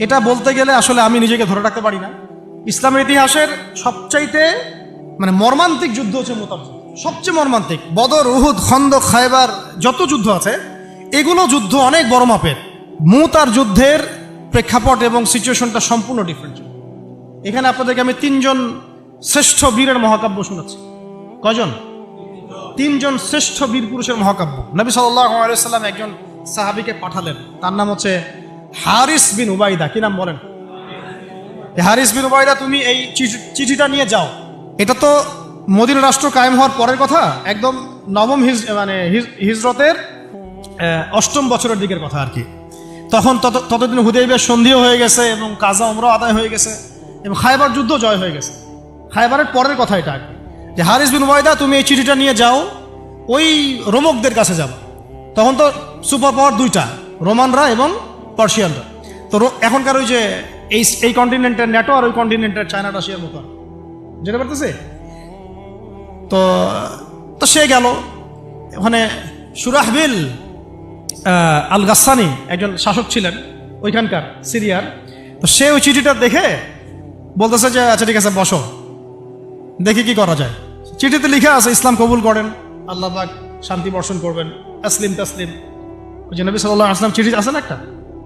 এটা বলতে গেলে আসলে আমি নিজেকে ধরে রাখতে পারি না। ইসলামের ইতিহাসের সবচাইতে মর্মান্তিক যুদ্ধ হচ্ছে মুতার যুদ্ধ, সবচেয়ে মর্মান্তিক। বদর, উহুদ, খন্দক, খায়বার যত যুদ্ধ আছে এগুলো যুদ্ধ অনেক বড় মাপের। মুতার যুদ্ধের প্রেক্ষাপট এবং সিচুয়েশনটা সম্পূর্ণ ডিফারেন্ট। এখানে আপনাদেরকে আমি 3 জন শ্রেষ্ঠ বীরের মহাকাব্য শোনাচ্ছি। কয়জন? 3 জন শ্রেষ্ঠ বীর পুরুষের মহাকাব্য। নবী সাল্লাল্লাহু আলাইহি ওয়াসাল্লাম একজন সাহাবীকে পাঠালেন, তার নাম হচ্ছে হারিস বিন উবাইদা। কি নাম বলেন? হারিস বিন উবাইদা, তুমি এই চিঠিটা নিয়ে যাও। এটা তো মদিনা রাষ্ট্র কায়েম হওয়ার পরের কথা, একদম নবম হিজরতের 8ম বছরের দিকের কথা আর কি। তখন ততদিন হুদাইবিয়ার সন্ধিও হয়ে গেছে এবং কাজা উমরা আদায় হয়ে গেছে এবং খায়বার যুদ্ধ জয় হয়ে গেছে। খায়বারের পরের কথা এটা আর কি, যে হারিস বিন উবাইদা তুমি এই চিঠিটা নিয়ে যাও, ওই রোমকদের কাছে যাবো। তখন তো সুপার পাওয়ার 2টা, রোমানরা এবং পার্সিয়ানরা। তো এখনকার ওই যে এই কন্টিনেন্টের ন্যাটো আর ওই কন্টিনেন্টের চায়না রাশিয়ার মতো যেতে পারতেছে। তো সে গেল ওখানে। সুরাহবিল আল গাসানি একজন শাসক ছিলেন ওইখানকার সিরিয়ার। তো সে ওই চিঠিটা দেখে বলতেছে যে আচ্ছা ঠিক আছে, বসো, দেখি কি করা যায়। চিঠিতে লিখে আছে ইসলাম কবুল করেন, আল্লাহ পাক শান্তি বর্ষণ করবেন, তাসলিম তাসলিম। ওই যে নবী সাল্লাল্লাহু আলাইহি ওয়াসাল্লাম চিঠি আছে না একটা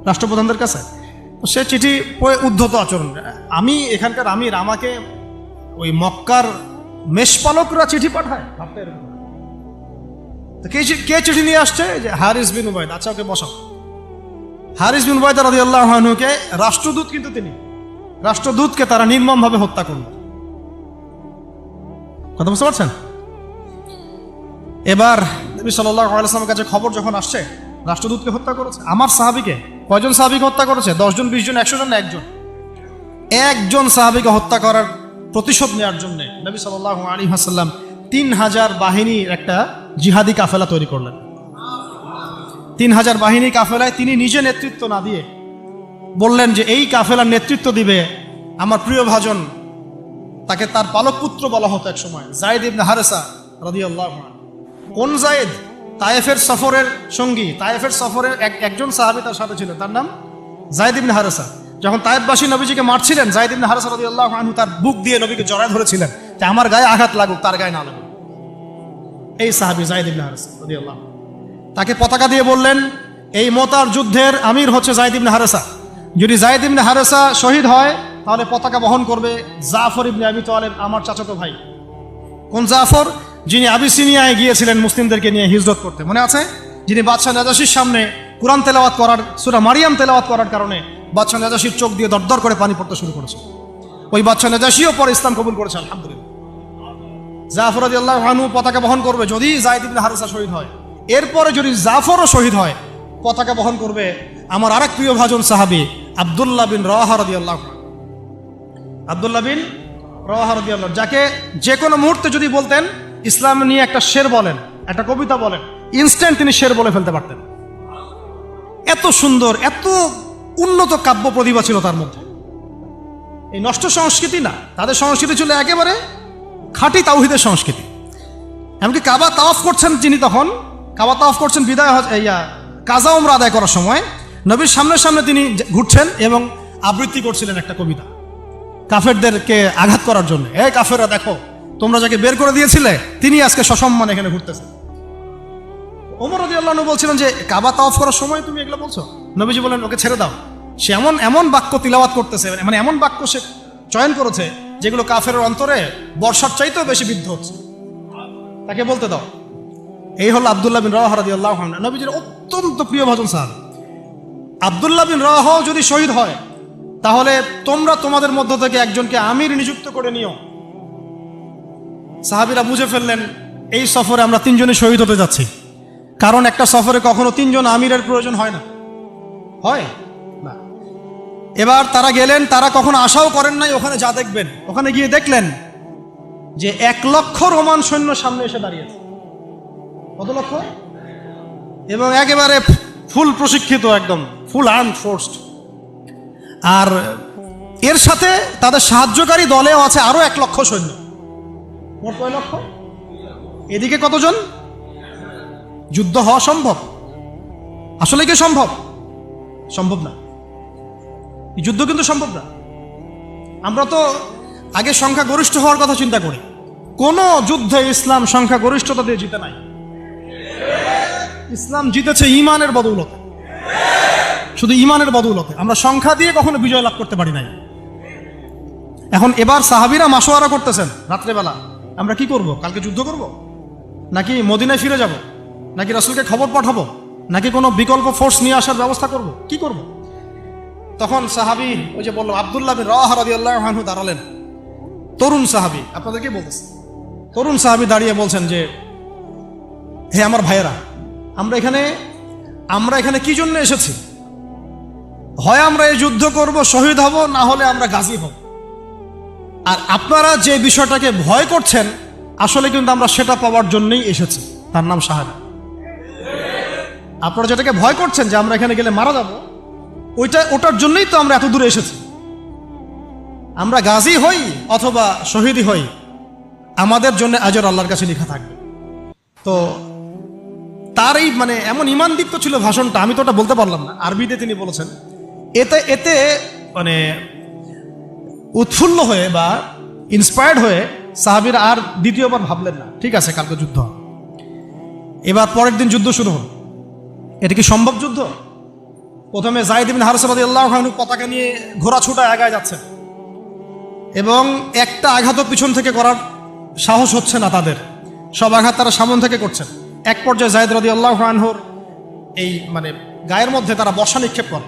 রাষ্ট্রপ্রধানদের কাছে, তো সে চিঠি পড়ে উদ্ধত আচরণ। আমি এখানকার আমির, আমাকে ওই মক্কার মেষপালকরা চিঠি পাঠায়? ভাবতে এরকম। তো কে চিঠি নিয়ে আসছে? যে হারিস বিন উবাইদা। আচ্ছা, ওকে বসাও। হারিস বিন উবাইদা রাদিয়াল্লাহু আনহুকে রাষ্ট্রদূত, কিন্তু তিনি রাষ্ট্রদূতকে তারা নির্মমভাবে হত্যা করল। কথা বুঝতে পারছেন? এবার নবী সাল্লাল্লাহু আলাইহি ওয়াসাল্লামের কাছে খবর যখন আসছে রাষ্ট্রদূতকে হত্যা করেছে, আমার সাহাবীকে, কয়জন সাহাবীকে হত্যা করেছে? 10 জন, 20 জন, 100 জন, না একজন সাহাবীকে হত্যা করার প্রতিশোধ নেওয়ার জন্য নবী সাল্লাল্লাহু আলাইহি ওয়াসাল্লাম 3000 বাহিনীর একটা জিহাদি কাফেলা তৈরি করলেন। 3000 বাহিনী কাফেলায় তিনি নিজে নেতৃত্ব না দিয়ে বললেন যে এই কাফেলার নেতৃত্ব দিবে আমার প্রিয় ভাজন, তাকে তার পালক পুত্র বলা হতো এক সময়, যায়েদ ইবনে হারেসা রাদিয়াল্লাহু আনহু। কোন যায়েদ? তায়েফের সফরের সঙ্গী, তায়েফের সফরের একজন সাহাবী তার সাথে ছিল, তার নাম যায়েদ ইবনে হারেসা। যখন তায়েফবাসী নবীজিকে মারছিলেন, যায়েদ ইবনে হারেসা রাদিয়াল্লাহু আনহু তার বুক দিয়ে নবীকে জড়ায় ধরেছিলেন যে আমার গায়ে আঘাত লাগুক, তার গায়ে না লাগুক। এই সাহাবী যায়েদ ইবনে হারেসা রাদিয়াল্লাহু আনহু, তাকে পতাকা দিয়ে বললেন এই মোতার যুদ্ধের আমির হচ্ছে যায়েদ ইবনে হারেসা। যদি যায়েদ ইবনে হারেসা শহীদ হয় তাহলে পতাকা বহন করবে জাফর ইবনে আবি তালেব, আমার চাচাতো ভাই। কোন জাফর? যিনি আবিসিনিয়ায় গিয়েছিলেন মুসলিমদেরকে নিয়ে হিজরত করতে, মনে আছে? যিনি বাদশাহ নাজাশির সামনে কুরআন তেলাওয়াত করার, সূরা মারিয়াম তেলাওয়াত করার কারণে বাদশাহ নাজাশির চোখ দিয়ে দরদর করে পানি পড়তে শুরু করেছে। ওই বাদশাহ নাজাশিও পরে ইসলাম কবুল করেছে, আলহামদুলিল্লাহ। জাফর রাদিয়াল্লাহু আনহু পতাকা বহন করবে যদি যায়েদ ইবনে হারেসা শহীদ হয়। এরপরে যদি জাফরও শহীদ হয়, পতাকা বহন করবে আমার আরেক প্রিয় ভাজন সাহাবী আব্দুল্লাহ বিন রাওয়াহা রাদিয়াল্লাহু আনহু। আব্দুল্লাহ বিন রাওয়াহা রাদিয়াল্লাহু, যাকে যে কোনো মুহূর্তে যদি বলতেন ইসলাম নিয়ে একটা শের বলেন, একটা কবিতা বলেন, ইনস্ট্যান্ট তিনি শের বলে ফেলতে পারতেন। এত সুন্দর, এত উন্নত কাব্য প্রতিভা ছিল তার মধ্যে। এই নষ্ট সংস্কৃতি না, তাদের সংস্কৃতি ছিল একেবারে খাঁটি তাওহীদের সংস্কৃতি। এমনকি কাবা তাওয়াফ করছেন যিনি, তখন কাবা তাওয়াফ করছেন বিদায় কাজা উমরা আদায় করার সময় নবীর সামনে সামনে তিনি ঘুরছেন এবং আবৃত্তি করছিলেন একটা কবিতা কাফেরদেরকে আঘাত করার জন্য। এই কাফেররা দেখো, তোমরা যাকে বের করে দিয়েছিলে তিনি আজকে সসম্মানে এখানে ঘুরতেছেন। ওমর রাদিয়াল্লাহু আনহু বলছিলেন যে কাবা তাওয়াফ করার সময় তুমি এগুলো বলছো? নবীজি বলেন ওকে ছেড়ে দাও, সে এমন বাক্য তিলাওয়াত করতেছে, এমন বাক্য সে চয়ন করেছে যেগুলো কাফেরের অন্তরে বর্ষার চাইতেও বেশি বিদ্ধ হচ্ছে, তাকে বলতে দাও। এই হলো আব্দুল্লাহ বিন রাওয়াহা রাদিয়াল্লাহু আনহু, নবীজির অত্যন্ত প্রিয় ভাজন সাহাবী। আব্দুল্লাহ বিন রাওয়াহা যদি শহীদ হয় তাহলে তোমরা তোমাদের মধ্য থেকে একজনকে আমির নিযুক্ত করে নিও। সাহাবীরা বুঝে ফেললেন এই সফরে আমরা 3 জনই শহীদ হতে যাচ্ছি, কারণ একটা সফরে কখনো 3 জন আমিরের প্রয়োজন হয় না, হয় না। এবার তারা গেলেন, তারা কখনো আশাও করেন নাই ওখানে যা দেখবেন। ওখানে গিয়ে দেখলেন যে 1 লক্ষ রোমান সৈন্য সামনে এসে দাঁড়িয়েছে। কত লক্ষ? এবং একেবারে ফুল প্রশিক্ষিত, একদম ফুল আর্মড ফোর্সড। আর এর সাথে তাদের সাহায্যকারী দলেও আছে আরো 1 লক্ষ সৈন্য। মোট কয় লক্ষ? এদিকে কতজন? যুদ্ধ হওয়া সম্ভব? আসলে কি সম্ভব? সম্ভব না। এই যুদ্ধ কিন্তু সম্ভব না। আমরা তো আগে সংখ্যাগরিষ্ঠ হওয়ার কথা চিন্তা করি। কোন যুদ্ধে ইসলাম সংখ্যাগরিষ্ঠতা দিয়ে জিতে নাই। ইসলাম জিতেছে ইমানের বদৌলতে, শুধু ইমানের বদৌলতে। আমরা সংখ্যা দিয়ে কখনো বিজয় লাভ করতে পারি নাই। এখন এবার সাহাবীরা মাশওয়ারা করতেছেন রাত্রেবেলা, আমরা কি করব? কালকে যুদ্ধ করব, নাকি মদিনায় ফিরে যাব, নাকি রাসূলকে খবর পাঠাবো, নাকি কোনো বিকল্প ফোর্স নিয়ে আসার ব্যবস্থা করব, কি করব? তখন সাহাবী, ওই যে বললাম আব্দুল্লাহ বিন রাওয়াহা রাদিয়াল্লাহু আনহু দাঁড়ালেন। তরুণ সাহাবী, আপনাদেরকে বলতেছি, তরুণ সাহাবী দাঁড়িয়ে বলছেন যে, হে আমার ভাইয়েরা, আমরা এখানে কি জন্য এসেছি? হয় আমরা এই যুদ্ধ করব, শহীদ হব, না হলে আমরা গাজী হব। আর আপনারা যে বিষয়টাকে ভয় করছেন, আসলে কিন্তু আমরা সেটা পাওয়ার জন্যই এসেছি, তার নাম শাহাদা। আপনারা যেটাকে ভয় করছেন যে আমরা এখানে গেলে মারা যাব, ওটার জন্যই তো আমরা এত দূরে এসেছি। আমরা গাজী হই অথবা শহীদই হই, আমাদের জন্য আজর আল্লাহর কাছে লেখা থাকবে। তো তার এই মানে এমন ঈমানদীপ্ত ছিল ভাষণটা, আমি তো ওটা বলতে পারলাম না, আরবিতে তিনি বলেছেন। এতে মানে উৎফুল্ল হয়ে বা ইন্সপায়ার্ড হয়ে সাহাবীরা আর দ্বিতীয়বার ভাবলেন না, ঠিক আছে কালকে যুদ্ধ। এবার পরের দিন যুদ্ধ শুরু হল। এটা কি সম্ভব যুদ্ধ? প্রথমে যায়েদ ইবনে হারেসা রাদিয়াল্লাহু আনহু পতাকা নিয়ে ঘোড়া ছুটায় আগায় যাচ্ছেন, এবং একটা আঘাতও পিছন থেকে করার সাহস হচ্ছে না তাদের, সব আঘাত তারা সামন থেকে করছেন। এক পর্যায়ে যায়েদ রাদিয়াল্লাহু আনহুর এই মানে গায়ের মধ্যে তারা বর্ষা নিক্ষেপ করে।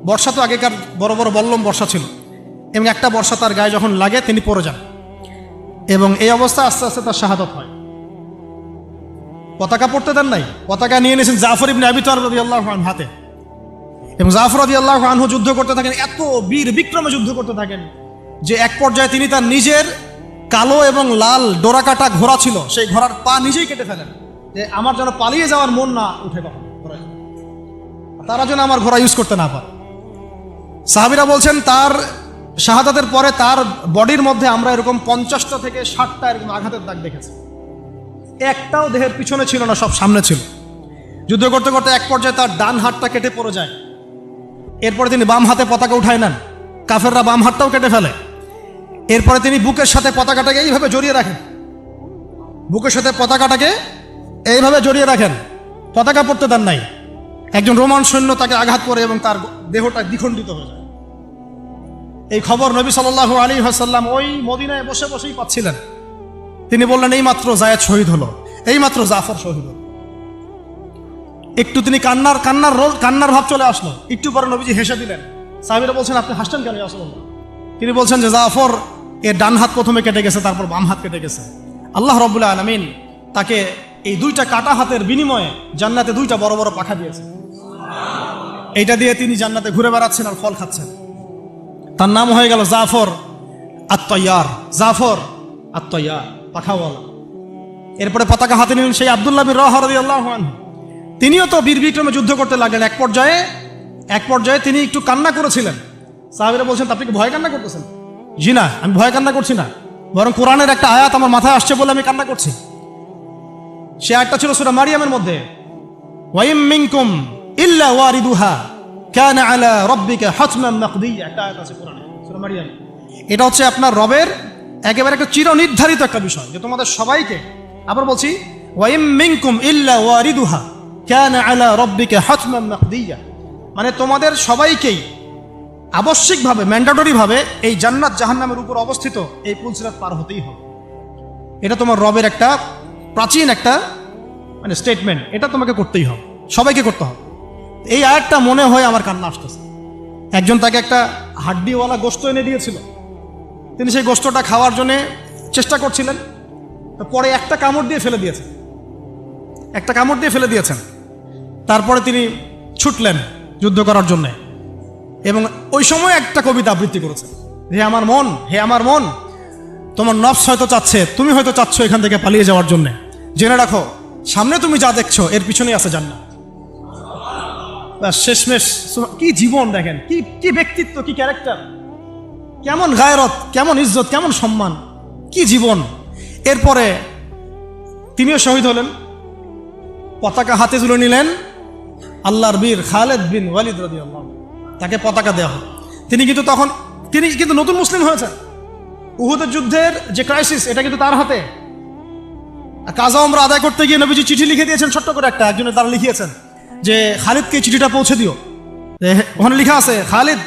বর্ষা তো আগেকার বড় বড় বল্লম বর্ষা ছিল, এবং একটা বর্ষা তার গায়ে যখন লাগে তিনি পড়ে যান, এবং এই অবস্থা আস্তে আস্তে তার শাহাদত হয়। পতাকা পড়তে দেন নাই, পতাকা নিয়ে নিয়েছেন জাফর ইবনে আবি তালিব রাদিয়াল্লাহু আনহু হাতে, এবং জাফর রাদিয়াল্লাহু আনহু যুদ্ধ করতে থাকেন, এত বীর বিক্রমে যুদ্ধ করতে থাকেন যে এক পর্যায়ে তিনি তার নিজের কালো এবং লাল ডোরাকাটা ঘোড়া ছিল, সেই ঘোড়ার পা নিজেই কেটে ফেলেন, যে আমার যেন পালিয়ে যাওয়ার মন না উঠে, কখন তারা যেন আমার ঘোড়া ইউজ করতে না পারে। সাহাবীরা বলছেন তার শাহাদাতের পরে তার বডির মধ্যে আমরা এরকম 50টা থেকে 60টা এরকম আঘাতের দাগ দেখেছি। একটাও দেহের পিছনে ছিল না, সব সামনে ছিল। যুদ্ধ করতে করতে এক পর্যায়ে তার ডান হাতটা কেটে পড়ে যায়। এরপরে তিনি বাম হাতে পতাকা উঠায় নেন, কাফেররা বাম হাতটাও কেটে ফেলে। এরপরে তিনি বুকের সাথে পতাকাটাকে এইভাবে জড়িয়ে রাখেন, বুকের সাথে পতাকাটাকে এইভাবে জড়িয়ে রাখেন, পতাকা পড়তে দেন নাই। একজন রোমান সৈন্য তাকে আঘাত করে এবং তার দেহটা দ্বিখণ্ডিত হয়ে যায়। এই খবর নবী সাল্লাল্লাহু আলাইহি ওয়াসাল্লাম ওই মদিনায় বসে বসেই পাচ্ছিলেন। তিনি বললেন, এই মাত্র যায়েদ শহীদ হলো, এই মাত্র জাফর শহীদ হলো। একটু তিনি কান্নার ভাব চলে আসলো। একটু পরে নবীজি হেসে দিলেন। সাহাবীরা বলছেন, আপনি হাসছেন কেন ইয়া রাসূলুল্লাহ? তিনি বলছেন যে জাফর এর ডান হাত প্রথমে কেটে গেছে, তারপর বাম হাত কেটে গেছে। আল্লাহ রাব্বুল আলামিন তাকে এই দুইটা কাটা হাতের বিনিময়ে জান্নাতে দুইটা বড় বড় পাখা দিয়েছে। এইটা দিয়ে তিনি জান্নাতে ঘুরে বেড়াচ্ছেন আর ফল খাচ্ছেন। তার নাম হয়ে গেল জাফর আত-তাইয়ার, জাফর আত-তাইয়ার, পাখাওয়ালা। এরপরে পতাকা হাতে নিলেন সেই আব্দুল্লাহ বিন রাওয়াহা রাদিয়াল্লাহু আনহু। তিনিও তো বীর বিক্রমে যুদ্ধ করতে লাগলেন। এক পর্যায়ে তিনি একটু কান্না করেছিলেন। সাহাবীরা বলছেন, আপনি কি ভয় কান্না করতেছেন? জি না, আমি ভয় কান্না করছি না, বরং কোরআনের একটা আয়াত আমার মাথায় আসছে বলে আমি কান্না করছি। সে আয়াতটা ছিল সূরা মারিয়ামের মধ্যে, ওয়া ইম মিনকুম ইল্লা ওয়ারিদুহা কানা আলা রাব্বিকা হাতমান মাকদিয়া, একটা আয়াত আছে কোরআনে সূরা মারিয়াম। এটা হচ্ছে আপনার রবের একেবারে একটা চিরনির্ধারিত একটা বিষয়, যে তোমাদের সবাইকে, আবার বলছি, ওয়া ইম মিনকুম ইল্লা ওয়ারিদুহা কানা আলা রাব্বিকা হাতমান মাকদিয়া, মানে তোমাদের সবাইকেই আবশ্যিকভাবে, ম্যান্ডেটরি ভাবে এই জান্নাত জাহান্নামের উপর অবস্থিত এই পুলসিরাত পার হতেই হবে। এটা তোমার রবের একটা প্রাচীন একটা মানে স্টেটমেন্ট, এটা তোমাকে করতেই হবে, সবাইকে করতে হবে। এই আয়াতটা মনে হয় আমার কান্না আসতেছে। একজন তাকে একটা হাড্ডিওয়ালা গোশত এনে দিয়েছিল, তিনি সেই গোশতটা খাওয়ার জন্য চেষ্টা করছিলেন, পরে একটা কামড় দিয়ে ফেলে দিয়েছেন। তারপরে তিনি ছুটলেন যুদ্ধ করার জন্য, এবং ওই সময় একটা কবিতা আবৃত্তি করেছেন, হে আমার মন, তোমার নফস হয়তো চাচ্ছে, তুমি হয়তো চাচ্ছ এখান থেকে পালিয়ে যাওয়ার জন্য, জেনে রাখো সামনে তুমি যা দেখছো এর পিছনেই আছে জান্নাত। শেষমেশ কি জীবন দেখেন, কি ব্যক্তিত্ব, কি ক্যারেক্টার, কেমন গায়রত, কেমন ইজ্জত, কেমন সম্মান, কি জীবন। এরপরে তিনিও শহীদ হলেন, পতাকা হাতে তুলে নিলেন আল্লাহর বীর খালেদ বিন ওয়ালিদ রাদিয়াল্লাহু আনহু, তাকে পতাকা দেওয়া হলো। তিনি কিন্তু নতুন মুসলিম হয়েছেন। উহুদের যুদ্ধের যে ক্রাইসিস, এটা কিন্তু তার হাতে। কাজা উমরা আদায় করতে গিয়ে নবীজি চিঠি লিখে দিয়েছেন, ছোট্ট করে একজনের দ্বারা লিখিয়েছেন যে খালিদকে চিঠিটা পৌঁছে দিও। ওখানে লেখা আছে, খালিদ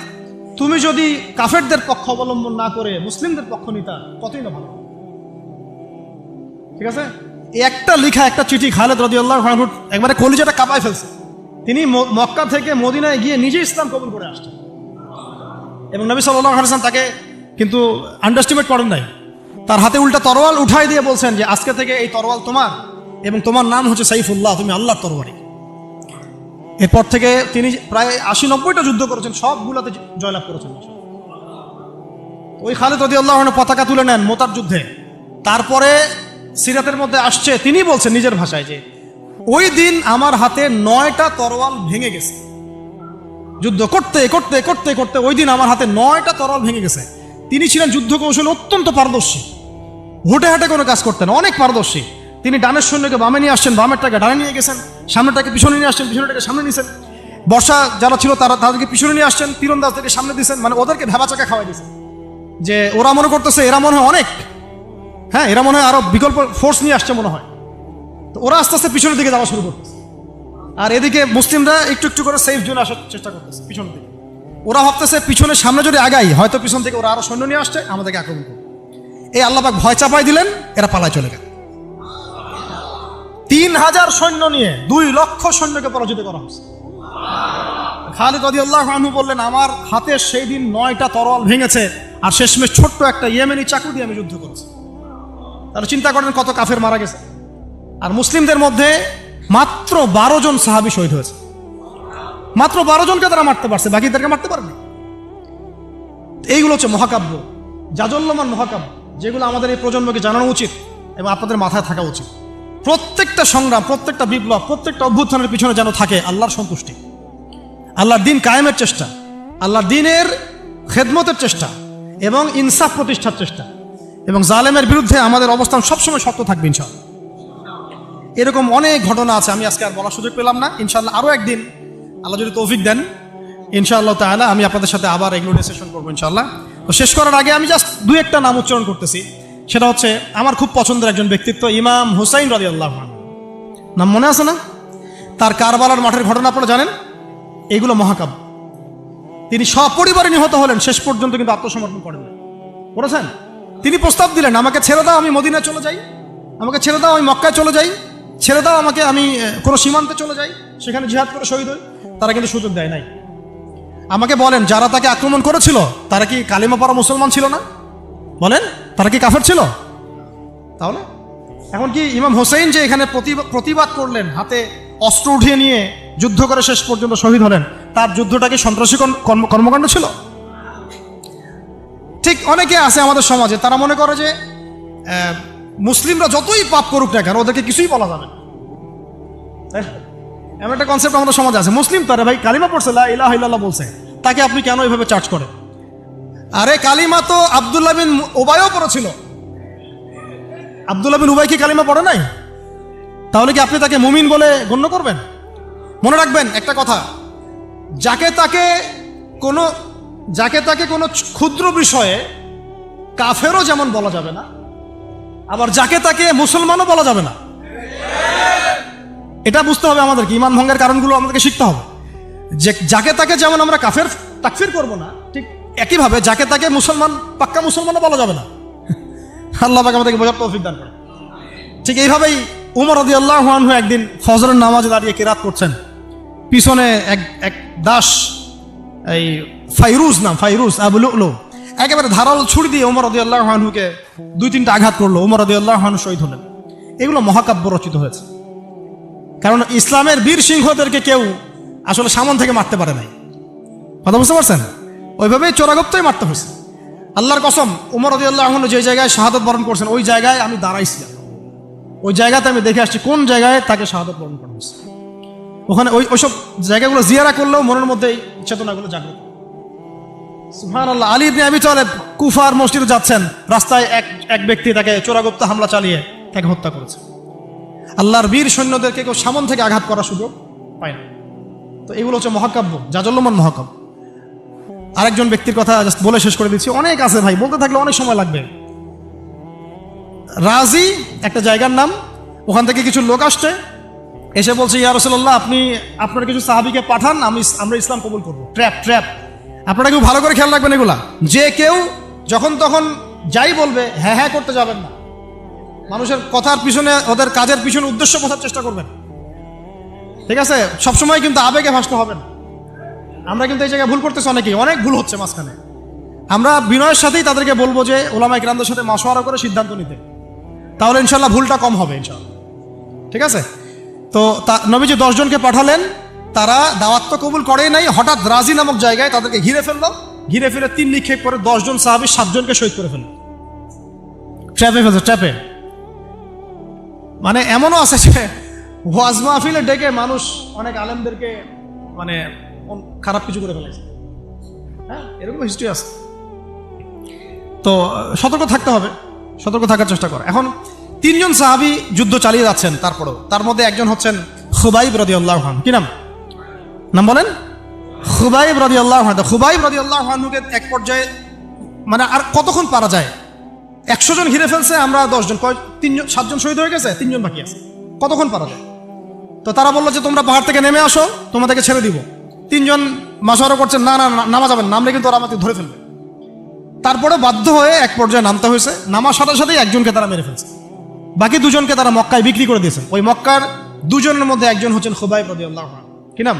তুমি যদি কাফেরদের পক্ষ অবলম্বন না করে মুসলিমদের পক্ষ নিতা কতই না ভালো। ঠিক আছে, এই একটা লেখা, একটা চিঠি খালিদ রাদিয়াল্লাহু আনহু একবারে কলিজাটা কাঁপায় ফেলছে। তিনি মক্কা থেকে মদিনায় গিয়ে নিজে ইসলাম কবুল করে আসছেন এবং নবী সাল্লাল্লাহু আলাইহি ওয়াসাল্লাম তাকে কিন্তু আন্ডারস্টিমেট করেন নাই। তার হাতে উল্টা তরোয়াল উঠাই দিয়ে বলছেন যে আজকে থেকে এই তরোয়াল তোমার এবং তোমার নাম হচ্ছে সাইফুল্লাহ, তুমি আল্লাহর তরবারি। এরপর থেকে তিনি প্রায় 80-90টা যুদ্ধ করেছেন, সবগুলোতে জয়লাভ করেছেন। ওই খালিদ রাদিয়াল্লাহু আনহু পতাকা তুলে নেন মোতার যুদ্ধে। তারপরে সিরাতের মধ্যে আসছে, তিনি বলছেন নিজের ভাষায় যে ওই দিন আমার হাতে 9টা তরোয়াল ভেঙে গেছে। যুদ্ধ করতে করতে করতে করতে ওই দিন আমার হাতে 9টা তরোয়াল ভেঙে গেছে। তিনি ছিলেন যুদ্ধ কৌশলে অত্যন্ত পারদর্শী, হুটে হাটে কোনো কাজ করতেন, অনেক পারদর্শী। তিনি ডানের সৈন্যকে বামে নিয়ে আসছেন, বামেরটাকে ডানে নিয়ে গেছেন, সামনেটাকে পিছনে নিয়ে আসছেন, পিছনেটাকে সামনে নিয়েছেন। বর্ষা যারা ছিল তাদেরকে পিছনে নিয়ে আসছেন, তীরন্দাজদেরকে সামনে দিয়েছেন, মানে ওদেরকে ভেবাচাকা খাওয়াই দিয়েছেন যে ওরা মনে করতেছে এরা মনে হয় অনেক, হ্যাঁ এরা মনে হয় আরো বিকল্প ফোর্স নিয়ে আসছে মনে হয়। তো ওরা আস্তে আস্তে পিছনের দিকে যাওয়া শুরু করতেছে, আর এদিকে মুসলিমরা একটু একটু করে সেফ জোনে আসার চেষ্টা করতেছে পিছনের দিকে। ওরা ভাবতেছে পিছনের সামনে যদি আগাই হয়তো পিছন থেকে ওরা আরো সৈন্য নিয়ে আসছে, আমাদেরকে আক্রমণ করবে। এই আল্লাহ পাক ভয় চাপাই দিলেন, এরা পালায় চলে গেল। 3000 সৈন্য নিয়ে 2 লক্ষ সৈন্যকে পরাজিত করা হয়েছে। খালিদ রাদিয়াল্লাহু আনহু বললেন আমার হাতে সেই দিন 9টা তরোয়াল ভেঙেছে, আর শেষমেশ ছোট্ট একটা ইয়েমেনি চাকু দিয়ে আমি যুদ্ধ করেছি। তাহলে চিন্তা করেন কত কাফের মারা গেছে। আর মুসলিমদের মধ্যে মাত্র 12 জন সাহাবী শহীদ হয়েছে। মাত্র 12 জনকে তারা মারতে পারছে, বাকিদেরকে মারতে পারবে। এইগুলো হচ্ছে মহাকাব্য, জাজল্যমান মহাকাব্য, যেগুলো আমাদের এই প্রজন্মকে জানানো উচিত এবং আপনাদের মাথায় থাকা উচিত। প্রত্যেকটা সংগ্রাম, প্রত্যেকটা বিপ্লব, প্রত্যেকটা অভ্যুত্থানের পিছনে যেন থাকে আল্লাহর সন্তুষ্টি, আল্লাহর দিন কায়েমের চেষ্টা, আল্লাহর দিনের খেদমতের চেষ্টা এবং ইনসাফ প্রতিষ্ঠার চেষ্টা, এবং জালেমের বিরুদ্ধে আমাদের অবস্থান সবসময় শক্ত থাকবে ইনশাআল্লাহ। এরকম অনেক ঘটনা আছে, আমি আজকে আর বলার সুযোগ পেলাম না। ইনশাআল্লাহ আরও একদিন আল্লাহ যদি তৌফিক দেন ইনশাআল্লাহ তাআলা আমি আপনাদের সাথে আবার এগুলো ডিসকাশন করবো ইনশাআল্লাহ। তো শেষ করার আগে আমি জাস্ট 2-1টা নাম উচ্চারণ করতেছি। সেটা হচ্ছে আমার খুব পছন্দের একজন ব্যক্তিত্ব, ইমাম হুসাইন রাদিয়াল্লাহু আনহু। নাম মনে আছে না? তার কারবালার মাঠের ঘটনা আপনারা জানেন। এগুলো মহাকাব্য। তিনি সপরিবারে নিহত হলেন, শেষ পর্যন্ত কিন্তু আত্মসমর্পণ করেন না, করেছেন। তিনি প্রস্তাব দিলেন আমাকে ছেড়ে দাও, আমি মদিনায় চলে যাই, আমাকে ছেড়ে দাও, আমি মক্কায় চলে যাই, ছেড়ে দাও আমাকে, আমি কোনো সীমান্তে চলে যাই, সেখানে জিহাদ করে শহীদ হই। তারা কিন্তু সুযোগ দেয় নাই। আমাকে বলেন যারা তাকে আক্রমণ করেছিল তারা কি কালিমা পড়া মুসলমান ছিল না? বলেন তারা কি কাফের ছিল? তাহলে এখন কি ইমাম হোসেন যে এখানে প্রতিবাদ করলেন, হাতে অস্ত্র উঠিয়ে নিয়ে যুদ্ধ করে শেষ পর্যন্ত শহীদ হলেন, তার যুদ্ধটা কি সন্ত্রাসী কর্মকাণ্ড ছিল? ঠিক অনেকে আছে আমাদের সমাজে, তারা মনে করে যে মুসলিমরা যতই পাপ করুক না কেন ওদেরকে কিছুই বলা যাবে না। এমন একটা কনসেপ্ট আমাদের সমাজে আছে, মুসলিম তারা ভাই কালিমা পড়ছে, লা ইলাহা ইল্লাল্লাহ বলছে, তাকে আপনি কেন এইভাবে চার্জ করেন? আরে কালিমা তো আব্দুল্লাহ বিন উবাইও পড়েছিল। আব্দুল্লাহ বিন উবাই কি কালিমা পড়ে নাই? তাহলে কি আপনি তাকে মুমিন বলে গণ্য করবেন? মনে রাখবেন একটা কথা, যাকে তাকে কোনো ক্ষুদ্র বিষয়ে কাফেরও যেমন বলা যাবে না, আবার যাকে তাকে মুসলমানও বলা যাবে না। এটা বুঝতে হবে আমাদেরকে, ঈমান ভঙ্গের কারণগুলো আমাদেরকে শিখতে হবে। যে যাকে তাকে যেমন আমরা কাফের তাকফির করব না, ঠিক একইভাবে যাকে তাকে মুসলমান, পাক্কা মুসলমানও বলা যাবে না। আল্লাহ পাক আমাদেরকে বোঝার তৌফিক দান করে। ঠিক এইভাবেই উমর রাদিয়াল্লাহু আনহু একদিন ফজরের নামাজে দাঁড়িয়ে কিরাত করছেন, পিছনে এক দাস, এই ফাইরুজ আবু লুলু একেবারে ধারাল ছুরি দিয়ে উমর রাদিয়াল্লাহু আনহুকে 2-3টা আঘাত করলো। উমর রাদিয়াল্লাহু আনহু শহীদ হলেন। এগুলো মহাকাব্য রচিত হয়েছে, কারণ ইসলামের বীর সিংহদেরকে কেউ আসলে সামন থেকে মারতে পারে নাই। কথা বুঝতে পারছেন? ওইভাবেই চোরাগপ্তই মারতে হয়েছে। আল্লাহর কসম, উমর রাদিয়াল্লাহু আনহু যে জায়গায় শাহাদত বরণ করছেন ওই জায়গায় আমি দাঁড়াইছিলাম, ওই জায়গাতে আমি দেখে আসছি কোন জায়গায় তাকে শাহাদত বরণ করা হয়েছে। ওখানে ওইসব জায়গাগুলো জিয়ারা করলেও মনের মধ্যে এই চেতনাগুলো জাগ্রত। সুবহানাল্লাহ। আলী ইবনে আবি তালেব কুফার মসজিদে যাচ্ছেন, রাস্তায় এক ব্যক্তি তাকে চোরাগপ্ত হামলা চালিয়ে তাকে হত্যা করেছে। আল্লাহর বীর সৈন্যদেরকে কেউ সামন থেকে আঘাত করার সুযোগ পায় না। তো এগুলো হচ্ছে মহাকাব্য, জাজল্যমান মহাকাব্য। আরেকজন ব্যক্তির কথা জাস্ট বলে শেষ করে দিচ্ছি, অনেক আছে ভাই, বলতে থাকলে অনেক সময় লাগবে। রাজি একটা জায়গার নাম, ওখান থেকে কিছু লোক আসছে, এসে বলছে ইয়া রাসূলুল্লাহ আপনি আপনার কিছু সাহাবীকে পাঠান, আমরা ইসলাম কবুল করবো। ট্র্যাপ। আপনারা কেউ ভালো করে খেয়াল রাখবেন এগুলা, যে কেউ যখন তখন যাই বলবে হ্যাঁ হ্যাঁ করতে যাবেন না। মানুষের কথার পিছনে, ওদের কাজের পিছনে উদ্দেশ্য বোঝার চেষ্টা করবেন, ঠিক আছে? সবসময় কিন্তু আবেগে ভাসতে হবে না। আমরা কিন্তু এই জায়গায় ভুল করতেছি, অনেক ভুল হচ্ছে মাঝখানে। আমরা বিনয়ের সাথেই তাদেরকে বলবো যে ওলামা ইকরামদের সাথে মাশওয়ারা করে সিদ্ধান্ত নিতে, তাহলে ইনশাল্লাহ ভুলটা কম হবে ইনশাল্লাহ, ঠিক আছে? তো নবীজি 10 জনকে পাঠালেন, তারা দাওয়াত তো কবুল করেই নাই, হঠাৎ রাজি নামক জায়গায় তাদেরকে ঘিরে ফেললো। ঘিরে ফিরে 3 নিক্ষেপ করে 10 জন সাহাবী 7 জনকে শহীদ করে ফেলল। ট্র্যাপে। মানে এমনও আছে যে ওয়াজ মাহফিলে ডেকে মানুষ অনেক আলেমদেরকে মানে খারাপ কিছু করে ফেলেছে, হ্যাঁ, এরকম হিস্ট্রি আছে। তো সতর্ক থাকতে হবে, সতর্ক থাকার চেষ্টা করে। এখন 3 জন সাহাবী যুদ্ধ চালিয়ে যাচ্ছেন, তারপরেও তার মধ্যে একজন হচ্ছেন খুবাইব রাদিয়াল্লাহু আনহু। কি নাম বলেন? খুবাইব রাদিয়াল্লাহু আনহু। খুবাইব রাদিয়াল্লাহু আনহুকে এক পর্যায়ে মানে আর কতক্ষণ পারা যায়, 100 জন ঘিরে ফেলছে, আমরা 10 জন, 7 জন শহীদ হয়ে গেছে, 3 জন বাকি আছে, কতক্ষণ পারা যায়? তো তারা বললো যে তোমরা পাহাড় থেকে নেমে আসো, তোমাদেরকে ছেড়ে দিব। 3 জন মাশওয়ারা করছেন, না নামা যাবেন, নামলে কিন্তু ওরা আমাকে ধরে ফেলবে। তারপরে বাধ্য হয়ে এক পর্যায়ে নামতে হয়েছে। নামার সাথে সাথেই একজনকে তারা মেরে ফেলছে, বাকি 2 জনকে তারা মক্কায় বিক্রি করে দিয়েছেন। ওই মক্কার 2 জনের মধ্যে একজন হচ্ছেন খুবাইব রাদিয়াল্লাহু আনহু। কি নাম?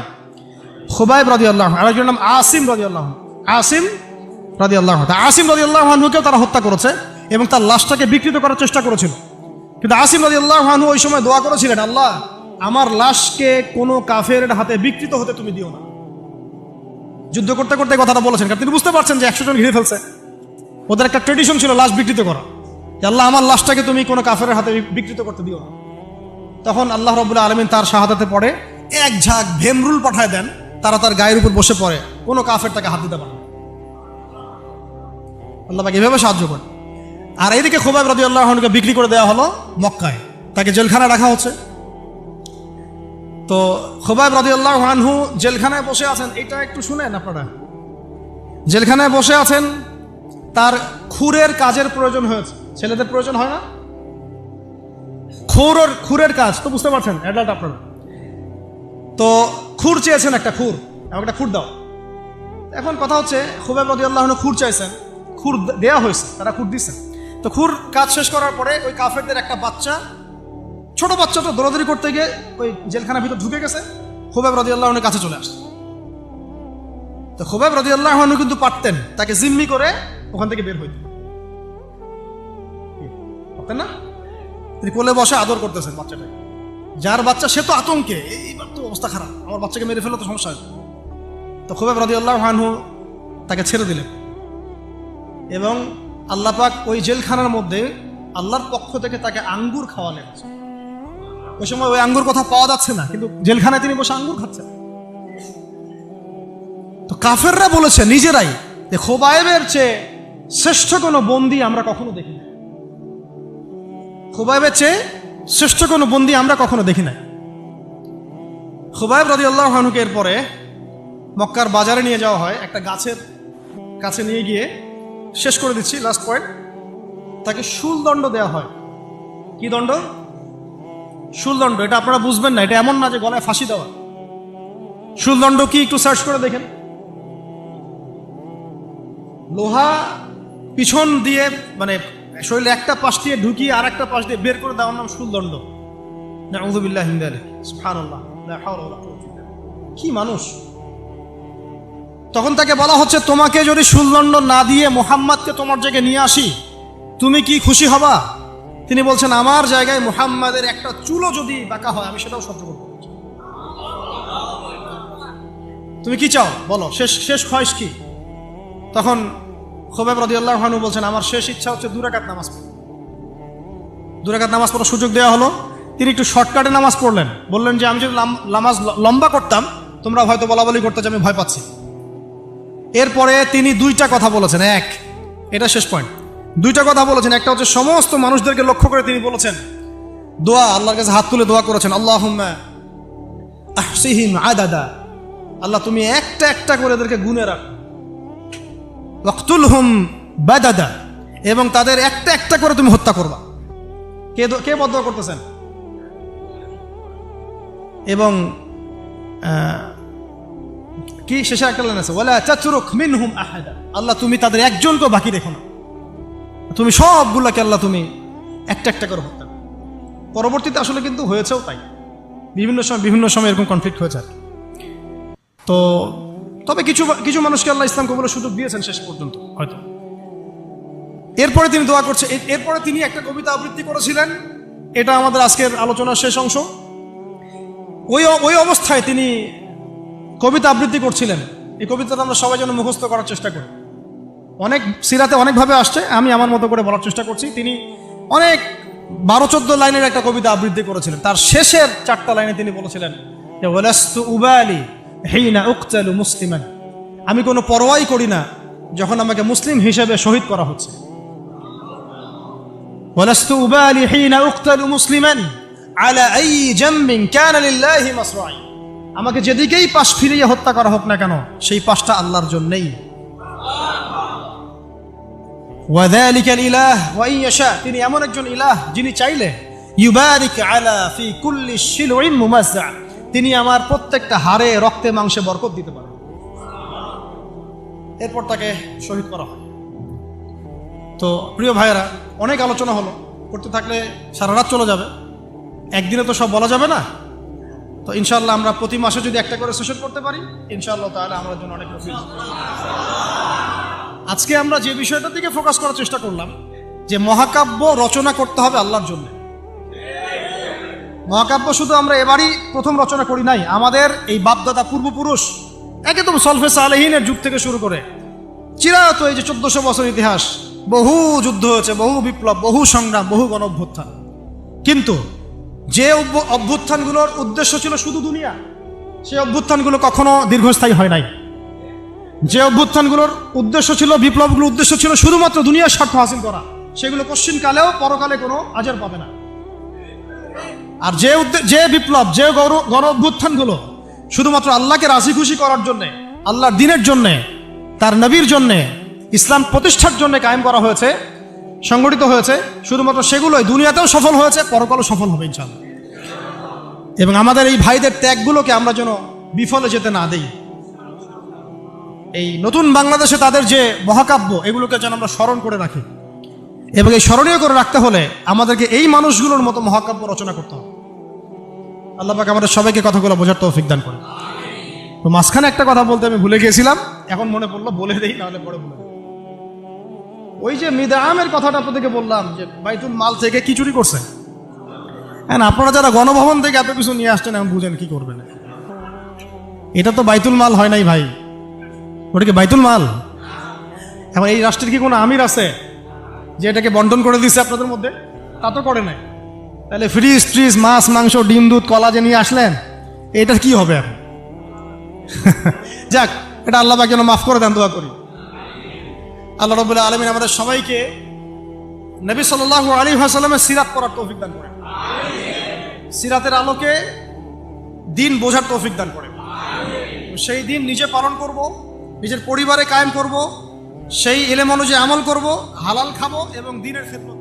খুবাইব রাদিয়াল্লাহু আনহু। আরেকজনের নাম আসিম রাদিয়াল্লাহু আনহু। আসিম রাদিয়াল্লাহু আনহুকেও তারা হত্যা করেছে এবং তার লাশটাকে বিকৃত করার চেষ্টা করেছিল। কিন্তু আসিম রাদিয়াল্লাহু আনহু ওই সময় দোয়া করেছিলেন, আল্লাহ আমার লাশকে কোনো কাফেরের হাতে বিকৃত হতে তুমি দিও না। যুদ্ধ করতে করতে কথাটা বলেছেন, কারণ তিনি বুঝতে পারছেন যে 100 জন ঘিরে ফেলছে। ওদের একটা ট্রেডিশন ছিল লাশ বিকৃত করা, আল্লাহ আমার লাশটাকে তুমি কোনো কাফেরের হাতে বিকৃত করতে দিও না। তখন আল্লাহ রাব্বুল আলামিন তার শাহাদাতে পড়ে এক ঝাঁক ভেমরুল পাঠায় দেন, তারা তার গায়ের উপর বসে পড়ে, কোনো কাফের তাকে হাত দিতে পারে না। আল্লাহ পাক এভাবে সাহায্য করে। আর এইদিকে খুবাইব রাদিয়াল্লাহু আনহুকে বিক্রি করে দেওয়া হলো মক্কায়, তাকে জেলখানায় রাখা হচ্ছে। তো খুবাইব রাদিয়াল্লাহু আনহু জেলখানায় বসে আছেন, এটা একটু শুনেন আপনারা। জেলখানায় বসে আছেন, তার খুরের কাজের প্রয়োজন হয়েছে। ছেলেদের প্রয়োজন হয় না? খুরের কাজ তো বুঝতে পারছেন, অ্যাডাল্ট আপনারা। তো খুর চেয়েছেন, একটা খুর, আমাকে একটা খুর দাও। এখন কথা হচ্ছে খুবাইব রাদিয়াল্লাহু আনহু খুর চাইছেন, খুর দেয়া হয়েছে, তারা খুর দিচ্ছেন। তো খুর কাজ শেষ করার পরে ওই কাফেরদের একটা বাচ্চা, ছোট বাচ্চাটা দৌড়াদৌড়ি করতে গিয়ে ওই জেলখানার ভিতর ঢুকে গেছে, খুবাইব রাদিয়াল্লাহু আনহুর কাছে চলে আসছে। তো খুবাইব রাদিয়াল্লাহু আনহু কিন্তু পারতেন তাকে জিম্মি করে ওখান থেকে বের হইতে, পারতেন না? তিনি কোলে বসে আদর করতেছেন বাচ্চাটাকে, যার বাচ্চা সে তো আতঙ্কে, এইবার তো অবস্থা খারাপ, আমার বাচ্চাকে মেরে ফেলে তো সমস্যা হবে। তো খুবাইব রাদিয়াল্লাহু আনহু তাকে ছেড়ে দিলেন এবং আল্লাহ পাক ওই জেলখানার মধ্যে আল্লাহর পক্ষ থেকে তাকে আঙ্গুর খাওয়ালেন। ওই সময় ওই আঙ্গুর কথা পাওয়া যাচ্ছে না, কিন্তু জেলখানায় তিনি বসে আঙ্গুর খাচ্ছেন। তো কাফেররা বলেছে নিজেরাই যে খুবাইবের চেয়ে শ্রেষ্ঠ কোনো বন্দী আমরা কখনো দেখি না, খুবাইবের চেয়ে শ্রেষ্ঠ কোনো বন্দী আমরা কখনো দেখি না। খুবাইব রাদিয়াল্লাহু আনহুকে এরপরে মক্কার বাজারে নিয়ে যাওয়া হয়, একটা গাছের কাছে নিয়ে গিয়ে, শেষ করে দিচ্ছি লাস্ট পয়েন্ট, তাকে শুলদণ্ড দেওয়া হয়। কি দণ্ড? শুলদণ্ড। এটা আপনারা বুঝবেন না, এটা এমন না যে গলায় ফাঁসি দেওয়া। শুলদণ্ড কি একটু সার্চ করে দেখেন। লোহা পিছন দিয়ে মানে শরীরে একটা পাশ দিয়ে ঢুকিয়ে আর একটা পাশ দিয়ে বের করে দেওয়ার নাম শুলদণ্ড। নাউযুবিল্লাহি মিন যালিক, সুবহানাল্লাহ, লা হাওলা ওয়ালা কুওয়াতা ইল্লা বিল্লাহ। কি মানুষ! তখন তাকে বলা হচ্ছে, তোমাকে যদি শুলদণ্ড না দিয়ে মুহাম্মাদকে তোমার জায়গায় নিয়ে আসি, তুমি কি খুশি হবা? তিনি বলছেন, আমার জায়গায় মুহাম্মাদের একটা চুলও যদি বাঁকা হয় আমি সেটাও সহ্য করব। তুমি কি চাও বলো, শেষ খয়েশ কি? তখন খুবাইব রাদিয়াল্লাহু আনহু বলছেন, আমার শেষ ইচ্ছা হচ্ছে 2 রাকাত নামাজ পড়া। 2 রাকাত নামাজ পড়ার সুযোগ দেওয়া হলো। তিনি একটু শর্টকাটে নামাজ পড়লেন, বললেন যে আমি যদি নামাজ লম্বা করতাম তোমরা হয়তো বলাবলি করতে যে আমি ভয় পাচ্ছি। এরপরে তিনি 2টা কথা বলেছেন। এটা শেষ পয়েন্ট। 2টা কথা বলেছেন। একটা হচ্ছে সমস্ত মানুষদেরকে লক্ষ্য করে তিনি বলেছেন দোয়া, আল্লাহর কাছে হাত তুলে দোয়া করেছেন, আল্লাহুম্মা আহসিহিম আদাদা, আল্লাহ তুমি একটা একটা করে এদেরকে গুনে রাখো। ওয়াকতুলহুম বাদাদা, এবং তাদের একটা একটা করে তুমি হত্যা করবা। কে বদদুয়া করতেছেন? এবং কি শেষে একটা লাইন আছে, ওয়ালা তাতরুক মিনহুম আহাদা, আল্লাহ তুমি তাদের একজনকেও বাকি রেখো না, তুমি সবগুলোকে আল্লাহ তুমি একটা একটা করে হত্যা করো। পরবর্তীতে আসলে কিন্তু হয়েছেও তাই, বিভিন্ন সময় এরকম কনফ্লিক্ট হয়েছে আর কি। তো তবে কিছু মানুষকে আল্লাহ ইসলাম কবুলের সুযোগ দিয়েছেন শেষ পর্যন্ত হয়তো। এরপরে তিনি দোয়া করছে, এরপরে তিনি একটা কবিতা আবৃত্তি করেছিলেন, এটা আমাদের আজকের আলোচনার শেষ অংশ। ওই অবস্থায় তিনি কবিতা আবৃত্তি করছিলেন। এই কবিতাটা আমরা সবাই যেন মুখস্থ করার চেষ্টা করি। অনেক সিরাতে অনেকভাবে আসছে, আমি আমার মতো করে বলার চেষ্টা করছি। তিনি অনেক 12-14 লাইনের একটা কবিতা আবৃত্তি করেছিলেন। তার শেষের 4টা লাইনে তিনি বলেছিলেন যে ওয়ালাস্তু উবালি হিনা উকতালু মুসলিমান, আমি কোনো পরোয়াই করি না যখন আমাকে মুসলিম হিসেবে শহীদ করা হচ্ছে। ওয়ালাস্তু উবালি হিনা উকতালু মুসলিমান আলা আই জামবিন কানা লিল্লাহি মাসরাই, আমাকে যেদিকেই পাশ ফিরিয়ে হত্যা করা হোক না কেন সেই পাশটা আল্লাহর জন্যই। ওয়াযালিকাল ইলাহ ওয়া ইয়াশা, তিনি এমন একজন ইলাহ যিনি চাইলে ইউবারিক আলা ফি কুল্লি শিলউইন মুমাজ্জা, তিনি আমার প্রত্যেকটা হাড়ে রক্তে মাংসে বরকত দিতে পারেন। এরপর তাকে শহীদ করা হয়। তো প্রিয় ভাইয়েরা, অনেক আলোচনা হলো, করতে থাকলে সারা রাত চলে যাবে, একদিনে তো সব বলা যাবে না। তো ইনশাআল্লাহ আমরা প্রতি মাসে যদি একটা করে সেশন করতে পারি, ইনশাআল্লাহ তাহলে আমাদের জন্য অনেক প্রফিট। আজকে আমরা যে বিষয়টার দিকে ফোকাস করার চেষ্টা করলাম, যে মহাকাব্য রচনা করতে হবে আল্লাহর জন্য। মহাকাব্য শুধু আমরা এবারই প্রথম রচনা করি নাই, আমাদের এই বাপদাদা পূর্বপুরুষ একদম সলফে সালেহিনের যুগ থেকে শুরু করে চিরায়ত এই যে 1400 বছর ইতিহাস, বহু যুদ্ধ হয়েছে, বহু বিপ্লব, বহু সংগ্রাম, বহু গণ অভ্যুত্থান। কিন্তু যে অভ্যুত্থানগুলোর উদ্দেশ্য ছিল শুধু দুনিয়া, সেই অভ্যুত্থানগুলো কখনো দীর্ঘস্থায়ী হয় নাই। যে অভ্যুত্থানগুলোর উদ্দেশ্য ছিল, বিপ্লবগুলোর উদ্দেশ্য ছিল শুধুমাত্র দুনিয়ার স্বার্থ হাসিল করা, সেগুলো পশ্চিমকালেও পরকালে কোনো আজর পাবে না। আর যে বিপ্লব, যে গণ অভ্যুত্থানগুলো শুধুমাত্র আল্লাহকে রাজি খুশি করার জন্যে, আল্লাহর দ্বীনের জন্যে, তার নবীর জন্যে, ইসলাম প্রতিষ্ঠার জন্য কায়েম করা হয়েছে, সংগঠিত হয়েছে, শুধুমাত্র সেগুলোই দুনিয়াতেও সফল হয়েছে, পরকালও সফল হবে ইনশাআল্লাহ। এবং আমাদের এই ভাইদের ত্যাগগুলোকে আমরা যেন বিফলে যেতে না দেই। এই নতুন বাংলাদেশে তাদের যে মহাকাব্য, এগুলোকে যেন আমরা স্মরণ করে রাখি। এবং এই স্মরণীয় করে রাখতে হলে আমাদেরকে এই মানুষগুলোর মতো মহাকাব্য রচনা করতে হবে। আল্লাহ পাক আমাদের সবাইকে কথাগুলো বোঝার তৌফিক দান করে। তো মাঝখানে একটা কথা বলতে আমি ভুলে গিয়েছিলাম, এখন মনে পড়লো, বলে দেই, নাহলে পরে বলে দেই। ওই যে মিদআমের কথাটা আপনাদেরকে বললাম, যে বাইতুল মাল থেকে কি চুরি করছে। হ্যাঁ, আপনারা যারা গণভবন থেকে এত কিছু নিয়ে আসছেন, এখন বুঝেন কি করবেন। এটা তো বাইতুল মাল হয় নাই ভাই, ওটা কি বাইতুল মাল? এখন এই রাষ্ট্রের কি কোনো আমির আছে যে এটাকে বন্টন করে দিচ্ছে আপনাদের মধ্যে? তা তো করে নাই। তাহলে ফ্রিজ ট্রিজ, মাছ মাংস, ডিম দুধ, কলা যে নিয়ে আসলেন, এটা কি হবে এখন? যাক, এটা আল্লাহ পাক যেন মাফ করে দেন, দোয়া করি। আল্লাহ রাব্বুল আলামিন আমাদের সবাইকে নবী সাল্লাল্লাহু আলাইহি ওয়াসাল্লামের সিরাত পড়ার তৌফিক দান করেন, সিরাতের আলোকে দিন বোঝার তৌফিক দান করেন। সেই দিন নিজে পালন করব, নিজের পরিবারে কায়েম করব, সেই ইলম অনুযায়ী আমল করব, হালাল খাবো এবং দ্বীনের খেদমত।